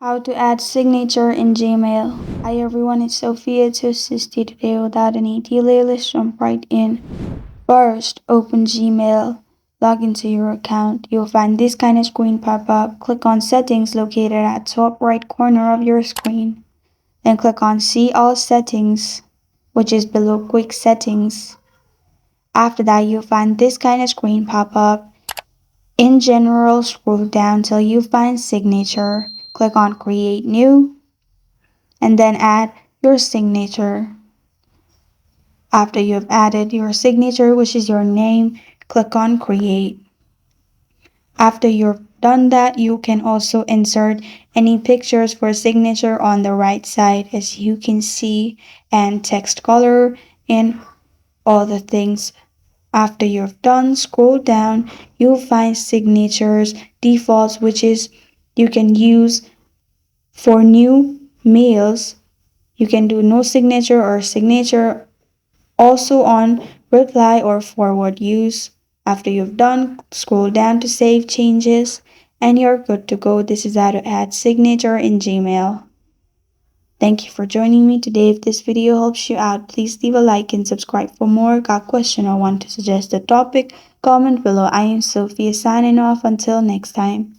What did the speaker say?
How to add signature in Gmail. Hi everyone, it's Sophia to assist you today without any delay. Let's jump right in. First, open Gmail. Log into your account. You'll find this kind of screen pop up. Click on Settings located at top right corner of your screen. Then click on See All Settings, which is below Quick Settings. After that, you'll find this kind of screen pop up. In general, scroll down till you find Signature. Click on Create New and then add your signature. After you have added your signature, which is your name, click on Create. After you've done that, you can also insert any pictures for signature on the right side, as you can see, and text color and all the things. After you've done, scroll down, you'll find signatures defaults, which is you can use for new mails. You can do no signature or signature also on reply or forward use. After you've done, scroll down to save changes and you're good to go. This is how to add signature in Gmail. Thank you for joining me today. If this video helps you out, please leave a like and subscribe for more. Got a question or want to suggest a topic? Comment below. I am Sophia signing off. Until next time.